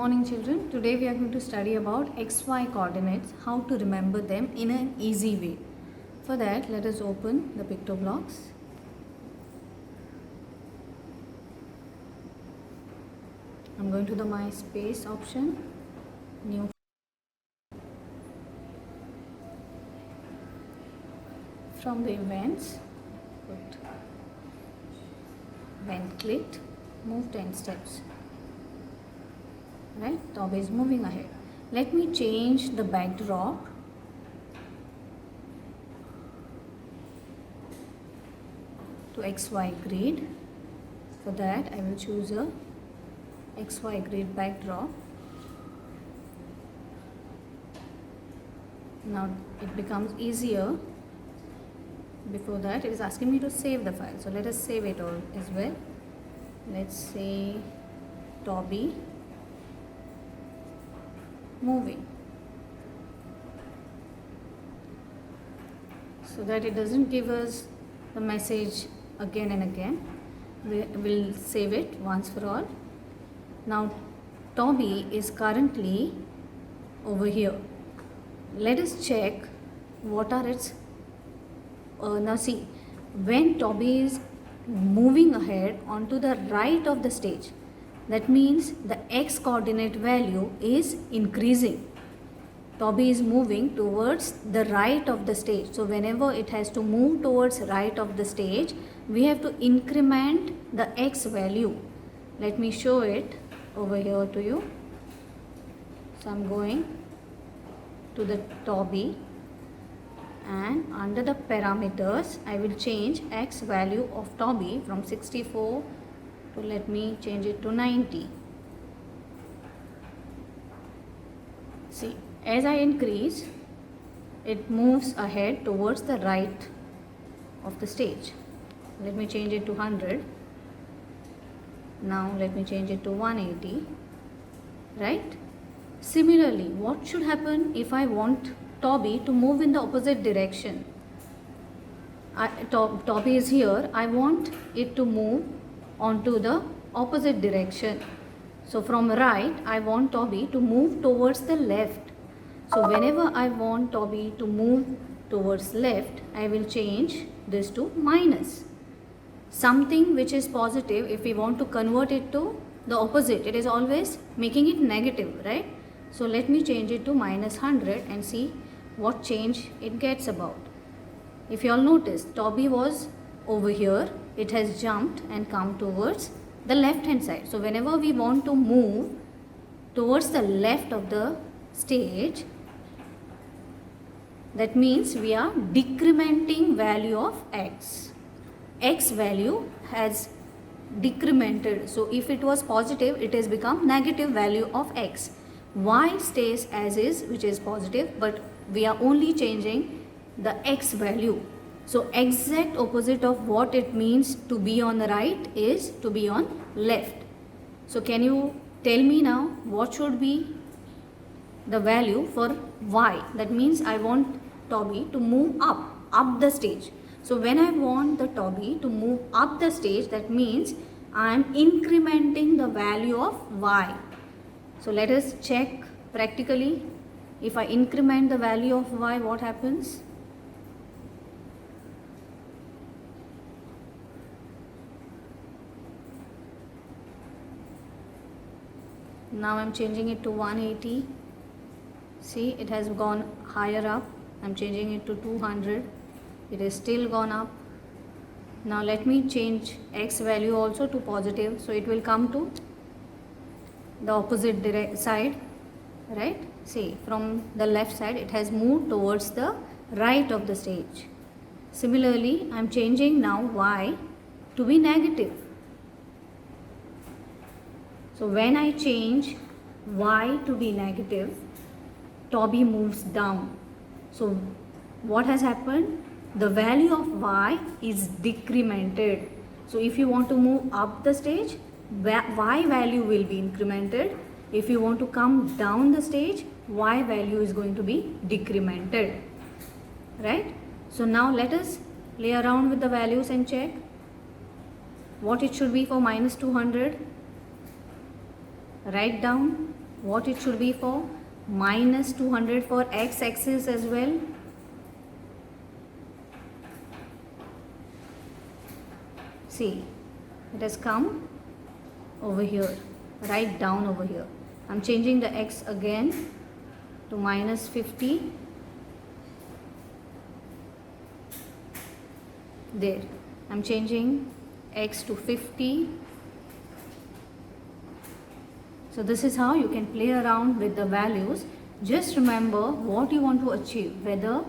morning children. Today we are going to study about XY coordinates, how to remember them in an easy way. For that, let us open the PictoBlocks. I'm going to the My Space option, New. From the events, put when clicked, move 10 steps. Right, Toby is moving ahead. Let me change the backdrop to XY grid. For that, I will choose a XY grid backdrop. Now it becomes easier. Before that, it is asking me to save the file. So let us save it all as well. Let's say Toby moving, so that it doesn't give us the message again and again. We will save it once for all. Now Toby is currently over here. Let us check what are its now see, when Toby is moving ahead onto the right of the stage, that means the x coordinate value is increasing. Toby is moving towards the right of the stage. So whenever it has to move towards right of the stage, we have to increment the x value. Let me show it over here to you. So I'm going to the Toby, and under the parameters I will change x value of Toby from 64 to, let me change it to 90. See, as I increase, it moves ahead towards the right of the stage. Let me change it to 100. Now let me change it to 180. Right? Similarly, what should happen if I want Toby to move in the opposite direction? Toby is here. I want it to move onto the opposite direction. So from right, I want Toby to move towards the left. So whenever I want Toby to move towards left, I will change this to minus. Something which is positive, if we want to convert it to the opposite, it is always making it negative, right? So let me change it to minus 100 and see what change it gets about. If you all notice, Toby was over here, it has jumped and come towards the left hand side. So whenever we want to move towards the left of the stage, that means we are decrementing value of x. X value has decremented. So if it was positive, it has become negative value of x. Y stays as is, which is positive, but we are only changing the x value. So exact opposite of what it means to be on the right is to be on left. So can you tell me now what should be the value for y? That means I want Toby to move up the stage. So when I want the Toby to move up the stage, that means I am incrementing the value of y. So let us check practically. If I increment the value of y, what happens? Now I'm changing it to 180. See, it has gone higher up. I'm changing it to 200. It is still gone up. Now let me change x value also to positive. So it will come to the opposite side, right? See, from the left side, it has moved towards the right of the stage. Similarly, I'm changing now y to be negative. So when I change y to be negative, Toby moves down. So what has happened? The value of y is decremented. So if you want to move up the stage, y value will be incremented. If you want to come down the stage, y value is going to be decremented. Right? So now let us play around with the values and check what it should be for minus 200. Write down what it should be for? Minus 200 for x-axis as well. See, it has come over here, right down over here. I'm changing the x again to minus 50. There, I'm changing x to 50. So this is how you can play around with the values. Just remember what you want to achieve, whether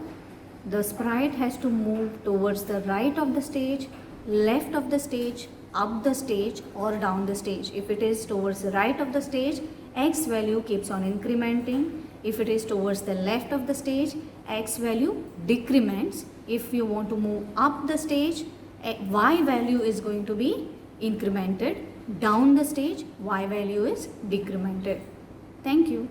the sprite has to move towards the right of the stage, left of the stage, up the stage or down the stage. If it is towards the right of the stage, x value keeps on incrementing. If it is towards the left of the stage, x value decrements. If you want to move up the stage, y value is going to be incremented. Down the stage, y value is decremented. Thank you.